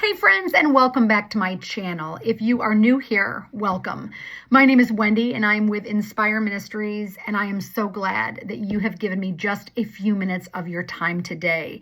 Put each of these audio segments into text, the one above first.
Hey friends, and welcome back to my channel. If you are new here, welcome. My name is Wendy and I'm with Inspire Ministries, and I am so glad that you have given me just a few minutes of your time today.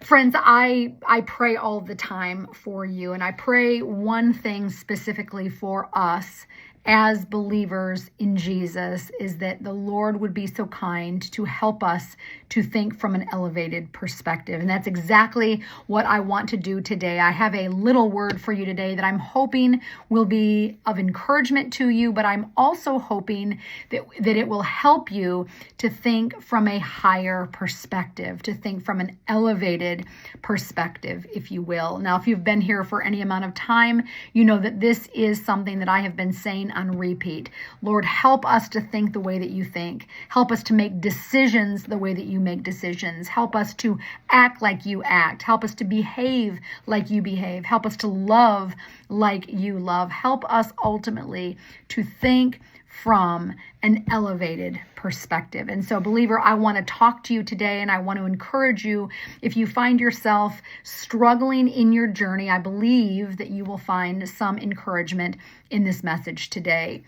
Friends, I pray all the time for you, and I pray one thing specifically for us as believers in Jesus is that the Lord would be so kind to help us to think from an elevated perspective. And that's exactly what I want to do today. I have a little word for you today that I'm hoping will be of encouragement to you, but I'm also hoping that it will help you to think from a higher perspective, to think from an elevated perspective, if you will. Now, if you've been here for any amount of time, you know that this is something that I have been saying on repeat. Lord, help us to think the way that you think. Help us to make decisions the way that you make decisions. Help us to act like you act. Help us to behave like you behave. Help us to love like you love. Help us ultimately to think from an elevated perspective. And so, believer, I want to talk to you today, and I want to encourage you. If you find yourself struggling in your journey, I believe that you will find some encouragement in this message today.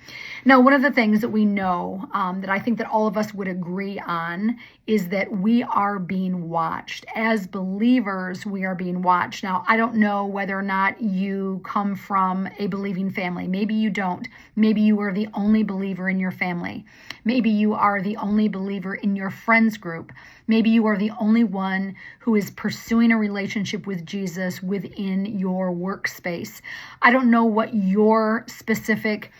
Now, one of the things that we know that I think that all of us would agree on is that we are being watched. As believers, we are being watched. Now, I don't know whether or not you come from a believing family. Maybe you don't. Maybe you are the only believer in your family. Maybe you are the only believer in your friends group. Maybe you are the only one who is pursuing a relationship with Jesus within your workspace. I don't know what your specific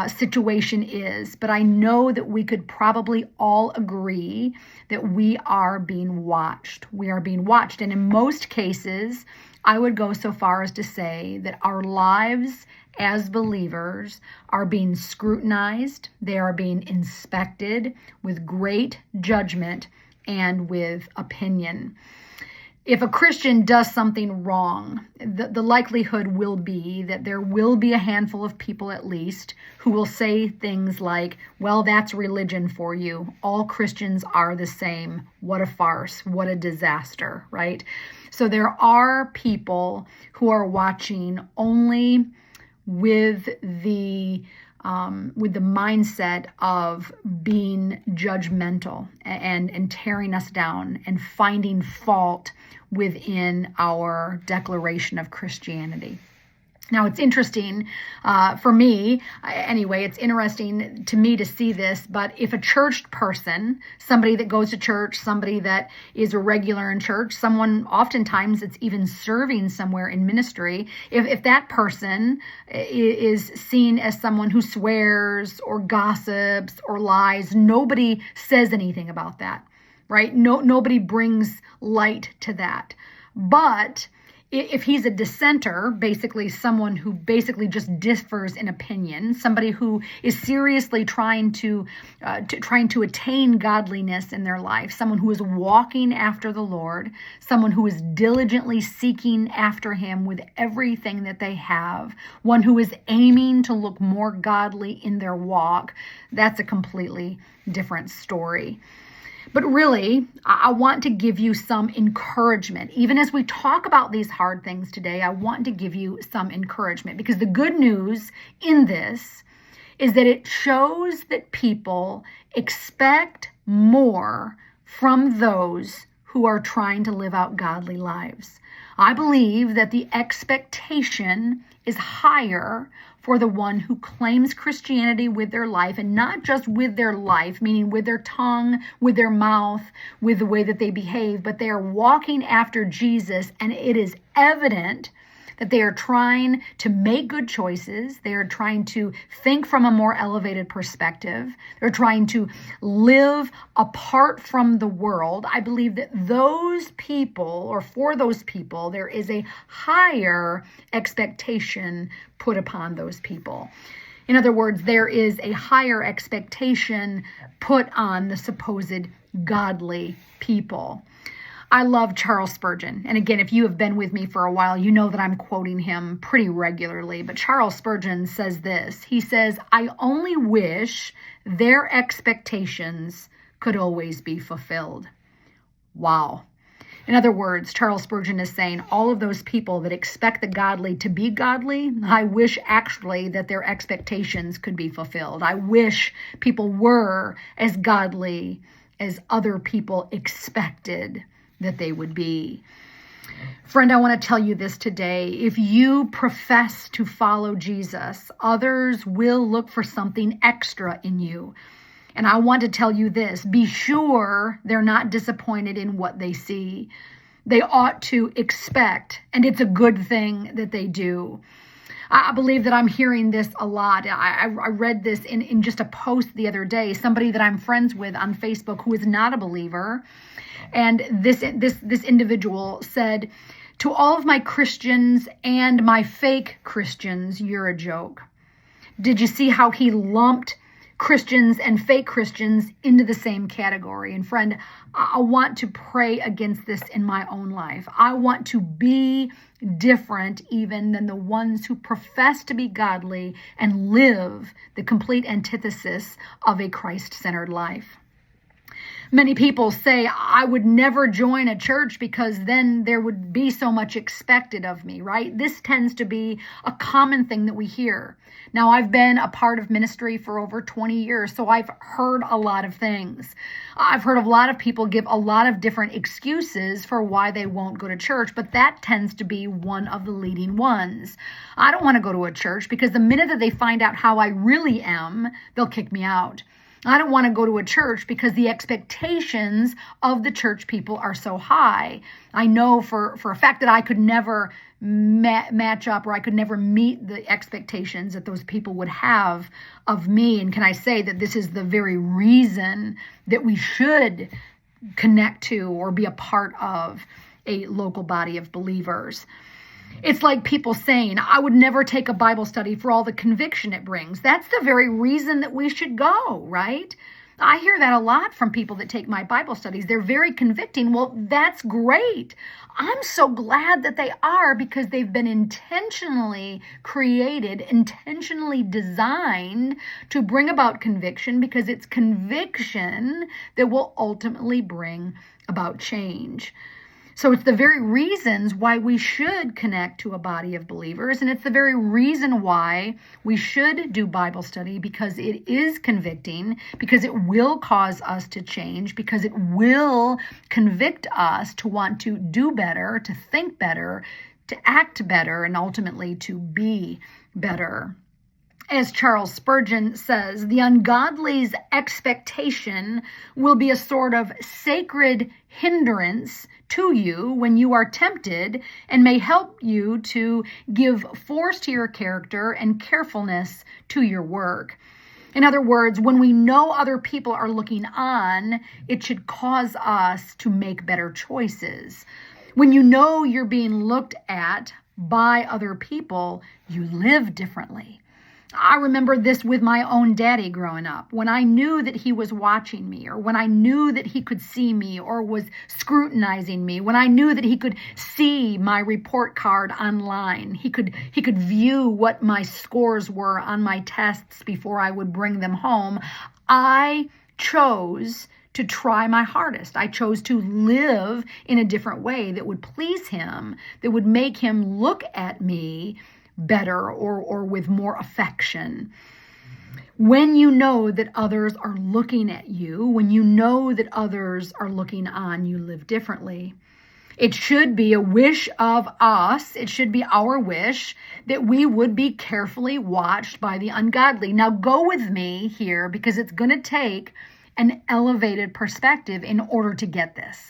situation is, but I know that we could probably all agree that we are being watched. We are being watched. And in most cases, I would go so far as to say that our lives as believers are being scrutinized. They are being inspected with great judgment and with opinion. If a Christian does something wrong, the likelihood will be that there will be a handful of people at least who will say things like, well, that's religion for you. All Christians are the same. What a farce. What a disaster, right? So there are people who are watching only with the mindset of being judgmental and tearing us down and finding fault within our declaration of Christianity. Now, it's interesting for me, anyway, it's interesting to me to see this, but if a church person, somebody that goes to church, somebody that is a regular in church, someone oftentimes that's even serving somewhere in ministry, if that person is seen as someone who swears or gossips or lies, nobody says anything about that, right? Nobody brings light to that. But if he's a dissenter, basically someone who basically just differs in opinion, somebody who is seriously trying to attain godliness in their life, someone who is walking after the Lord, someone who is diligently seeking after him with everything that they have, one who is aiming to look more godly in their walk, that's a completely different story. But really, I want to give you some encouragement. Even as we talk about these hard things today, I want to give you some encouragement, because the good news in this is that it shows that people expect more from those who are trying to live out godly lives. I believe that the expectation is higher for the one who claims Christianity with their life, and not just with their life, meaning with their tongue, with their mouth, with the way that they behave, but they are walking after Jesus, and it is evident that they are trying to make good choices. They are trying to think from a more elevated perspective. They're trying to live apart from the world. I believe that those people, or for those people, there is a higher expectation put upon those people. In other words, there is a higher expectation put on the supposed godly people. I love Charles Spurgeon. And again, if you have been with me for a while, you know that I'm quoting him pretty regularly. But Charles Spurgeon says this. He says, "I only wish their expectations could always be fulfilled." Wow. In other words, Charles Spurgeon is saying all of those people that expect the godly to be godly, I wish actually that their expectations could be fulfilled. I wish people were as godly as other people expected that they would be. Friend, I want to tell you this today. If you profess to follow Jesus, others will look for something extra in you. And I want to tell you this, be sure they're not disappointed in what they see. They ought to expect, and it's a good thing that they do. I believe that I'm hearing this a lot. I read this in just a post the other day, somebody that I'm friends with on Facebook who is not a believer. And this individual said, to all of my Christians and my fake Christians, you're a joke. Did you see how he lumped Christians and fake Christians into the same category? And friend, I want to pray against this in my own life. I want to be different even than the ones who profess to be godly and live the complete antithesis of a Christ-centered life. Many people say, I would never join a church because then there would be so much expected of me, right? This tends to be a common thing that we hear. Now, I've been a part of ministry for over 20 years, so I've heard a lot of things. I've heard a lot of people give a lot of different excuses for why they won't go to church, but that tends to be one of the leading ones. I don't want to go to a church because the minute that they find out how I really am, they'll kick me out. I don't want to go to a church because the expectations of the church people are so high. I know for a fact that I could never match up, or I could never meet the expectations that those people would have of me. And can I say that this is the very reason that we should connect to or be a part of a local body of believers? It's like people saying, I would never take a Bible study for all the conviction it brings. That's the very reason that we should go, right? I hear that a lot from people that take my Bible studies. They're very convicting. Well, that's great. I'm so glad that they are, because they've been intentionally created, intentionally designed to bring about conviction, because it's conviction that will ultimately bring about change. So it's the very reasons why we should connect to a body of believers, and it's the very reason why we should do Bible study, because it is convicting, because it will cause us to change, because it will convict us to want to do better, to think better, to act better, and ultimately to be better. As Charles Spurgeon says, the ungodly's expectation will be a sort of sacred hindrance to you when you are tempted, and may help you to give force to your character and carefulness to your work. In other words, when we know other people are looking on, it should cause us to make better choices. When you know you're being looked at by other people, you live differently. I remember this with my own daddy growing up. When I knew that he was watching me, or when I knew that he could see me or was scrutinizing me, when I knew that he could see my report card online, he could view what my scores were on my tests before I would bring them home, I chose to try my hardest. I chose to live in a different way that would please him, that would make him look at me better or with more affection. When you know that others are looking at you, when you know that others are looking on, you live differently. It should be a wish of us, it should be our wish that we would be carefully watched by the ungodly. Now go with me here, because it's going to take an elevated perspective in order to get this.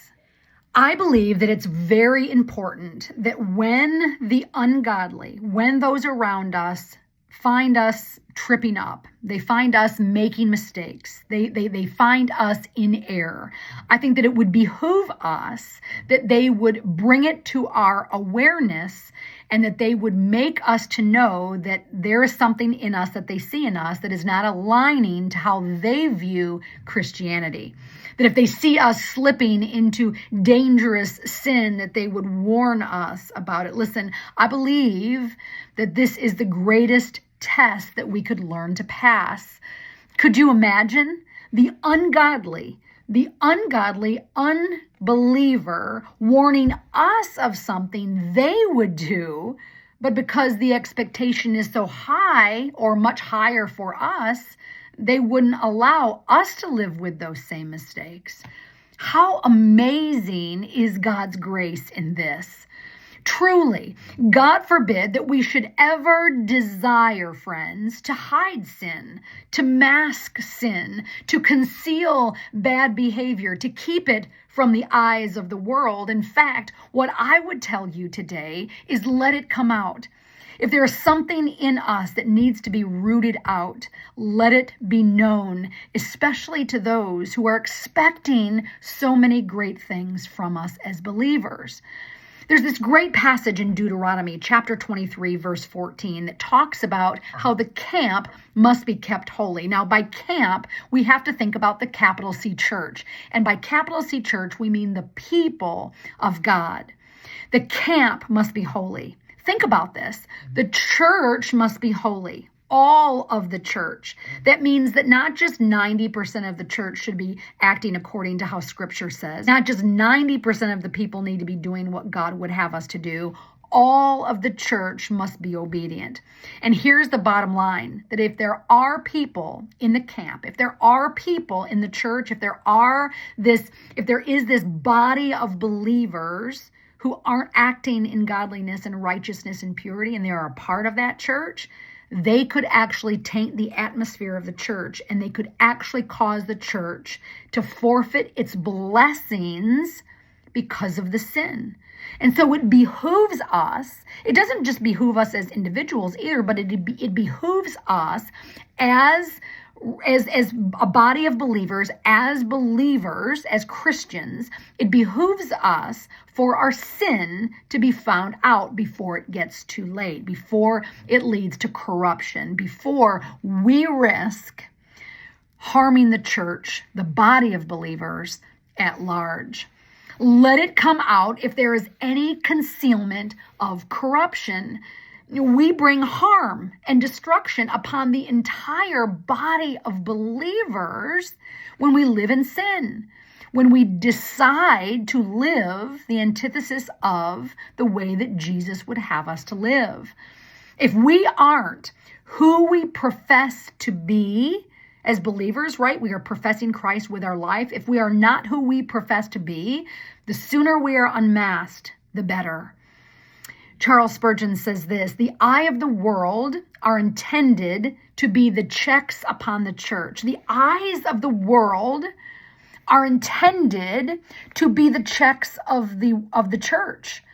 I believe that it's very important that when the ungodly, when those around us find us tripping up, they find us making mistakes, they find us in error, I think that it would behoove us that they would bring it to our awareness, and that they would make us to know that there is something in us that they see in us that is not aligning to how they view Christianity. That if they see us slipping into dangerous sin, that they would warn us about it. Listen, I believe that this is the greatest test that we could learn to pass. Could you imagine the ungodly the ungodly unbeliever warning us of something they would do, but because the expectation is so high or much higher for us, they wouldn't allow us to live with those same mistakes. How amazing is God's grace in this? Truly, God forbid that we should ever desire, friends, to hide sin, to mask sin, to conceal bad behavior, to keep it from the eyes of the world. In fact, what I would tell you today is let it come out. If there is something in us that needs to be rooted out, let it be known, especially to those who are expecting so many great things from us as believers. There's this great passage in Deuteronomy chapter 23, verse 14, that talks about how the camp must be kept holy. Now, by camp, we have to think about the capital C church. And by capital C church, we mean the people of God. The camp must be holy. Think about this. The church must be holy. All of the church. That means that not just 90% of the church should be acting according to how Scripture says. Not just 90% of the people need to be doing what God would have us to do. All of the church must be obedient. And here's the bottom line, that if there are people in the camp, if there are people in the church, if there is this body of believers who aren't acting in godliness and righteousness and purity, and they are a part of that church, they could actually taint the atmosphere of the church, and they could actually cause the church to forfeit its blessings because of the sin. And so it behooves us, it doesn't just behoove us as individuals either, but it behooves us as a body of believers, as Christians, it behooves us for our sin to be found out before it gets too late, before it leads to corruption, before we risk harming the church, the body of believers at large. Let it come out if there is any concealment of corruption. We bring harm and destruction upon the entire body of believers when we live in sin, when we decide to live the antithesis of the way that Jesus would have us to live. If we aren't who we profess to be as believers, right? We are professing Christ with our life. If we are not who we profess to be, the sooner we are unmasked, the better. Charles Spurgeon says this, the eye of the world are intended to be the checks upon the church. The eyes of the world are intended to be the checks of the church.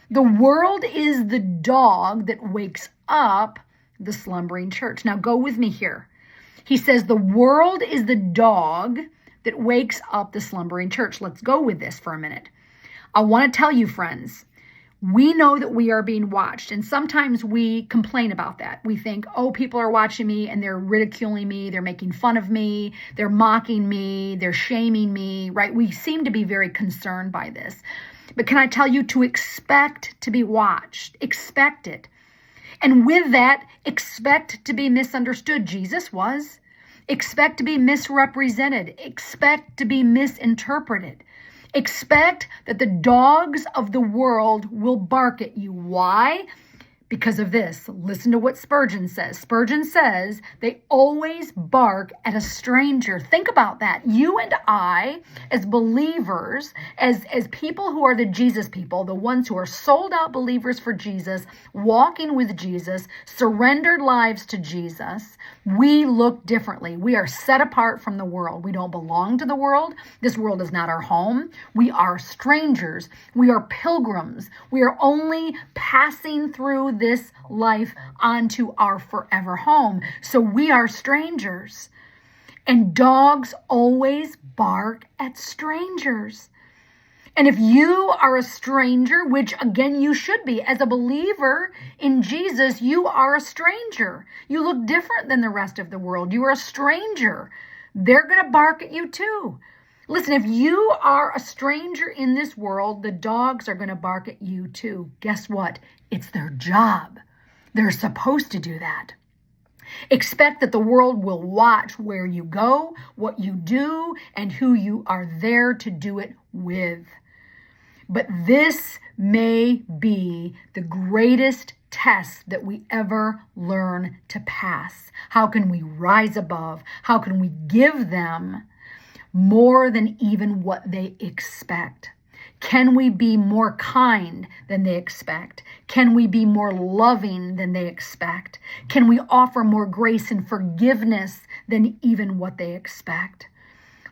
The world is the dog that wakes up the slumbering church. Now go with me here. He says the world is the dog that wakes up the slumbering church. Let's go with this for a minute. I want to tell you, friends, we know that we are being watched, and sometimes we complain about that. We think, oh, people are watching me and they're ridiculing me, they're making fun of me, they're mocking me, they're shaming me, right? We seem to be very concerned by this. But can I tell you to expect to be watched? Expect it. And with that, expect to be misunderstood. Jesus was. Expect to be misrepresented. Expect to be misinterpreted. Expect that the dogs of the world will bark at you. Why? Because of this. Listen to what Spurgeon says. Spurgeon says they always bark at a stranger. Think about that. You and I, as believers, as people who are the Jesus people, the ones who are sold out believers for Jesus, walking with Jesus, surrendered lives to Jesus, we look differently. We are set apart from the world. We don't belong to the world. This world is not our home. We are strangers. We are pilgrims. We are only passing through this life onto our forever home. So we are strangers. And dogs always bark at strangers. And if you are a stranger, which again you should be, as a believer in Jesus, you are a stranger. You look different than the rest of the world. You are a stranger. They're going to bark at you too. Listen, if you are a stranger in this world, the dogs are going to bark at you too. Guess what? It's their job. They're supposed to do that. Expect that the world will watch where you go, what you do, and who you are there to do it with. But this may be the greatest test that we ever learn to pass. How can we rise above? How can we give them more than even what they expect? Can we be more kind than they expect? Can we be more loving than they expect? Can we offer more grace and forgiveness than even what they expect?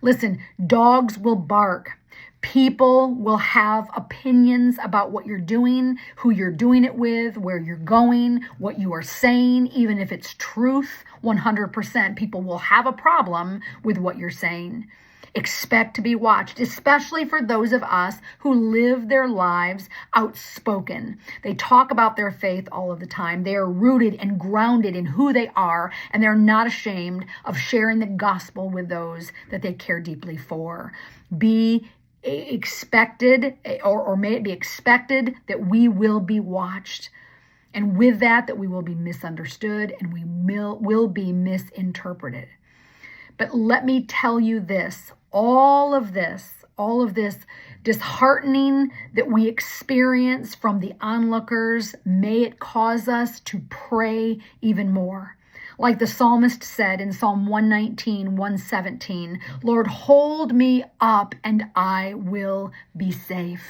Listen, dogs will bark. People will have opinions about what you're doing, who you're doing it with, where you're going, what you are saying, even if it's truth. 100% people will have a problem with what you're saying. Expect to be watched, especially for those of us who live their lives outspoken. They talk about their faith all of the time. They are rooted and grounded in who they are, and they're not ashamed of sharing the gospel with those that they care deeply for. Be expected, or may it be expected, that we will be watched. And with that we will be misunderstood and we will be misinterpreted. But let me tell you this, all of this disheartening that we experience from the onlookers, may it cause us to pray even more. Like the psalmist said in Psalm 119, 117, Lord, hold me up and I will be safe.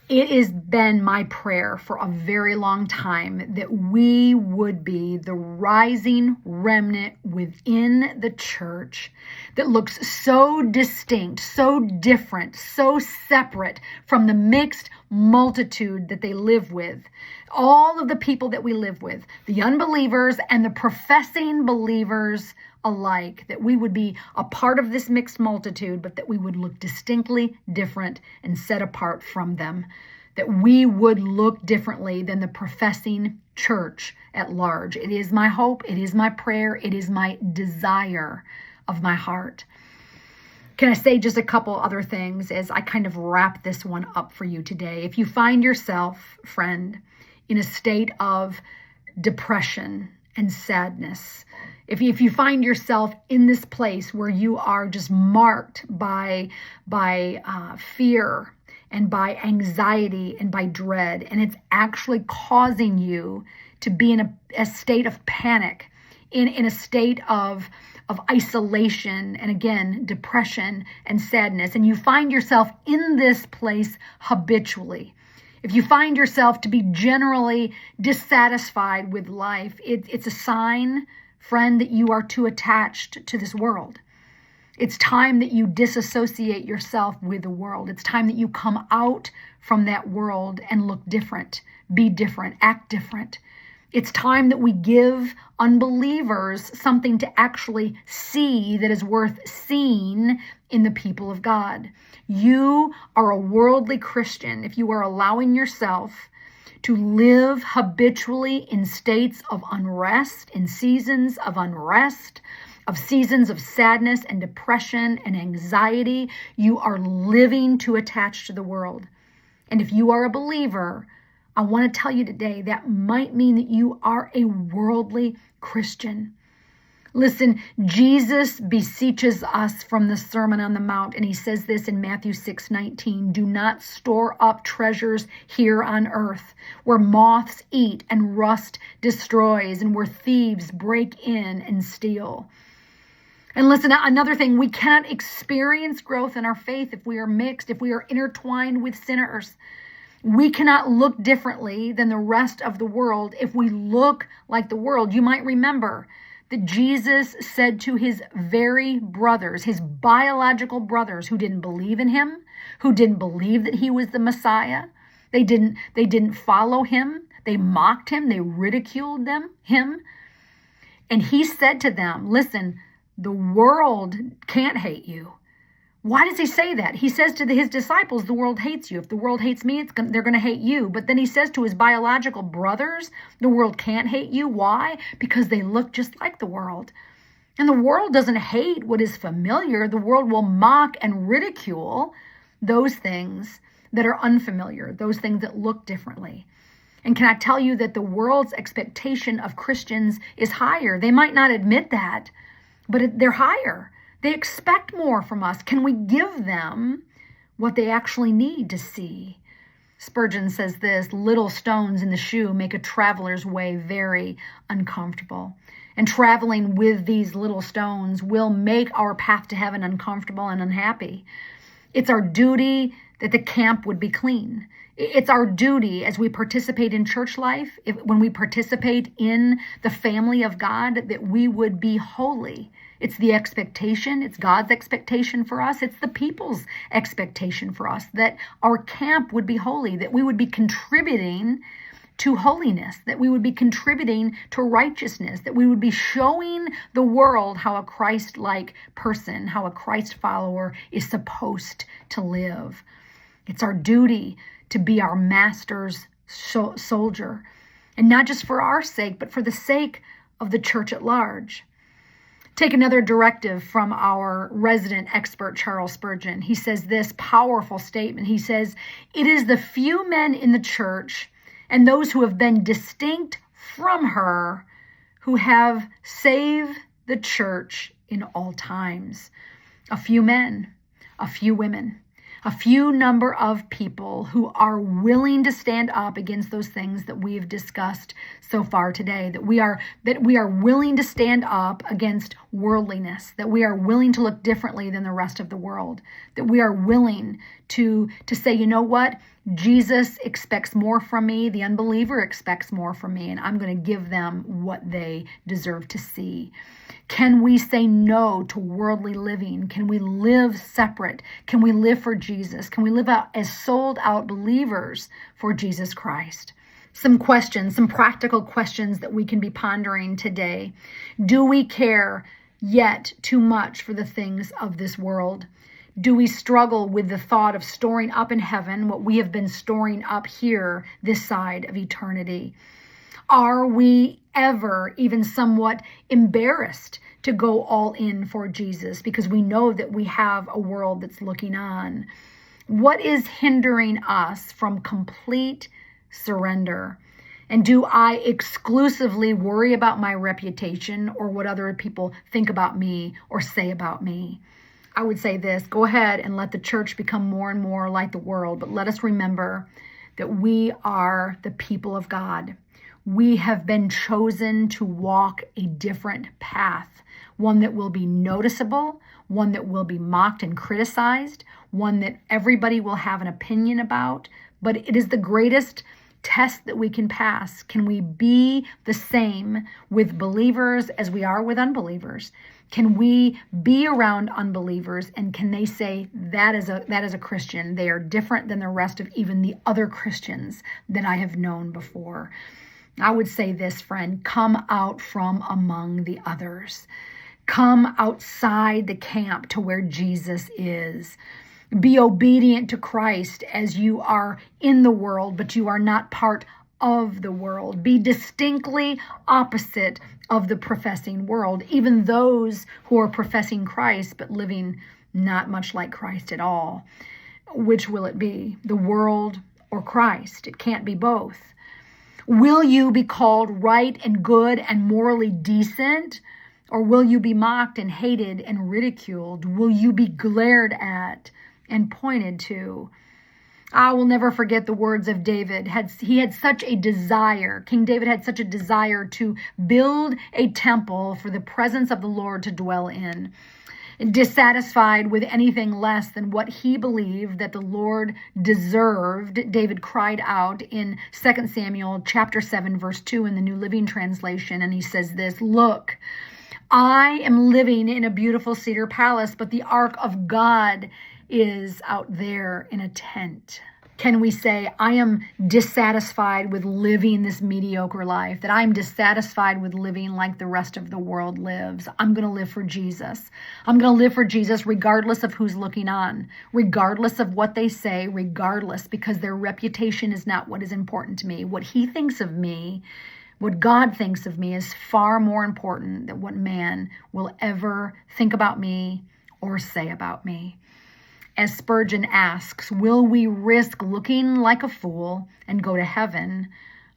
It has been my prayer for a very long time that we would be the rising remnant within the church that looks so distinct, so different, so separate from the mixed multitude that they live with. All of the people that we live with, the unbelievers and the professing believers alike, that we would be a part of this mixed multitude, but that we would look distinctly different and set apart from them, that we would look differently than the professing church at large. It is my hope, it is my prayer, it is my desire of my heart. Can I say just a couple other things as I kind of wrap this one up for you today? If you find yourself, friend, in a state of depression and sadness, if you find yourself in this place where you are just marked by fear and by anxiety and by dread, and it's actually causing you to be in a state of panic, in a state of isolation, and again, depression and sadness, and you find yourself in this place habitually, if you find yourself to be generally dissatisfied with life, it's a sign, friend, that you are too attached to this world. It's time that you disassociate yourself with the world. It's time that you come out from that world and look different, be different, act different. It's time that we give unbelievers something to actually see that is worth seeing in the people of God. You are a worldly Christian if you are allowing yourself to live habitually in states of unrest, in seasons of unrest, of seasons of sadness and depression and anxiety. You are living too attached to the world. And if you are a believer, I want to tell you today that might mean that you are a worldly Christian. Listen, Jesus beseeches us from the Sermon on the Mount, and he says this in Matthew 6:19, do not store up treasures here on earth, where moths eat and rust destroys, and where thieves break in and steal. And listen, another thing, we cannot experience growth in our faith if we are mixed, if we are intertwined with sinners. We cannot look differently than the rest of the world if we look like the world. You might remember that Jesus said to his very brothers, his biological brothers who didn't believe in him, who didn't believe that he was the Messiah, they didn't follow him, they mocked him, they ridiculed him. And he said to them, listen, the world can't hate you. Why does he say that? He says to his disciples, the world hates you. If the world hates me, they're going to hate you. But then he says to his biological brothers, the world can't hate you. Why? Because they look just like the world. And the world doesn't hate what is familiar. The world will mock and ridicule those things that are unfamiliar, those things that look differently. And can I tell you that the world's expectation of Christians is higher? They might not admit that, but they're higher. They expect more from us. Can we give them what they actually need to see? Spurgeon says this: little stones in the shoe make a traveler's way very uncomfortable. And traveling with these little stones will make our path to heaven uncomfortable and unhappy. It's our duty that the camp would be clean. It's our duty as we participate in church life, when we participate in the family of God, that we would be holy. It's the expectation. It's God's expectation for us. It's the people's expectation for us that our camp would be holy, that we would be contributing to holiness, that we would be contributing to righteousness, that we would be showing the world how a Christ-like person, how a Christ follower is supposed to live. It's our duty to be our master's soldier, and not just for our sake, but for the sake of the church at large. Take another directive from our resident expert, Charles Spurgeon. He says this powerful statement. He says, "It is the few men in the church and those who have been distinct from her who have saved the church in all times." A few men, a few women, a few number of people who are willing to stand up against those things that we've discussed so far today, that we are willing to stand up against worldliness, that we are willing to look differently than the rest of the world, that we are willing to say, you know what? Jesus expects more from me. The unbeliever expects more from me, and I'm going to give them what they deserve to see. Can we say no to worldly living? Can we live separate? Can we live for Jesus? Can we live out as sold out believers for Jesus Christ? Some questions, some practical questions that we can be pondering today. Do we care yet too much for the things of this world? Do we struggle with the thought of storing up in heaven what we have been storing up here this side of eternity? Are we ever even somewhat embarrassed to go all in for Jesus because we know that we have a world that's looking on? What is hindering us from complete surrender? And do I exclusively worry about my reputation or what other people think about me or say about me? I would say this: go ahead and let the church become more and more like the world, but let us remember that we are the people of God. We have been chosen to walk a different path, one that will be noticeable, one that will be mocked and criticized, one that everybody will have an opinion about, but it is the greatest test that we can pass. Can we be the same with believers as we are with unbelievers? Can we be around unbelievers and can they say that is a Christian? They are different than the rest of even the other Christians that I have known before. I would say this, friend: come out from among the others. Come outside the camp to where Jesus is. Be obedient to Christ as you are in the world, but you are not part of the world. Be distinctly opposite of the professing world, even those who are professing Christ but living not much like Christ at all. Which will it be? The world or Christ? It can't be both. Will you be called right and good and morally decent? Or will you be mocked and hated and ridiculed? Will you be glared at and pointed to? I will never forget the words of David. He had such a desire, King David had such a desire to build a temple for the presence of the Lord to dwell in. Dissatisfied with anything less than what he believed that the Lord deserved, David cried out in 2 Samuel chapter 7, verse 2 in the New Living Translation, and he says this: "Look, I am living in a beautiful cedar palace, but the ark of God is out there in a tent." Can we say, I am dissatisfied with living this mediocre life, that I'm dissatisfied with living like the rest of the world lives? I'm going to live for Jesus. I'm going to live for Jesus regardless of who's looking on, regardless of what they say, regardless, because their reputation is not what is important to me. What he thinks of me, what God thinks of me, is far more important than what man will ever think about me or say about me. As Spurgeon asks, will we risk looking like a fool and go to heaven,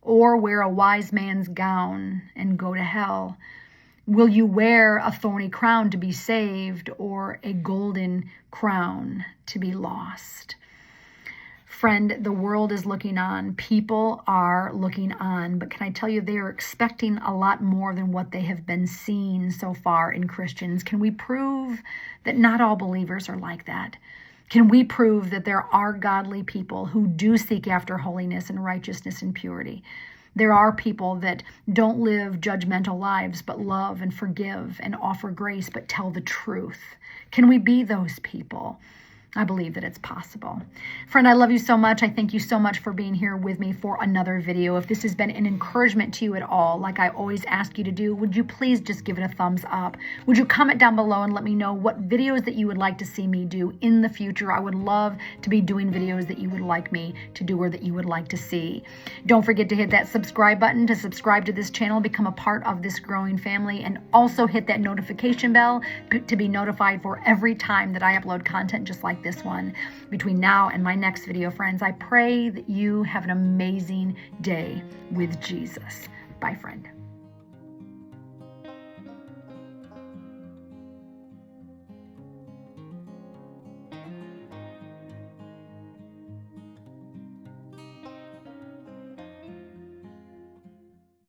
or wear a wise man's gown and go to hell? Will you wear a thorny crown to be saved, or a golden crown to be lost? Friend, the world is looking on. People are looking on. But can I tell you, they are expecting a lot more than what they have been seeing so far in Christians. Can we prove that not all believers are like that? Can we prove that there are godly people who do seek after holiness and righteousness and purity? There are people that don't live judgmental lives, but love and forgive and offer grace, but tell the truth. Can we be those people? I believe that it's possible. Friend, I love you so much. I thank you so much for being here with me for another video. If this has been an encouragement to you at all, like I always ask you to do, would you please just give it a thumbs up? Would you comment down below and let me know what videos that you would like to see me do in the future? I would love to be doing videos that you would like me to do or that you would like to see. Don't forget to hit that subscribe button to subscribe to this channel, become a part of this growing family, and also hit that notification bell to be notified for every time that I upload content just like this one. Between now and my next video, friends, I pray that you have an amazing day with Jesus. Bye, friend.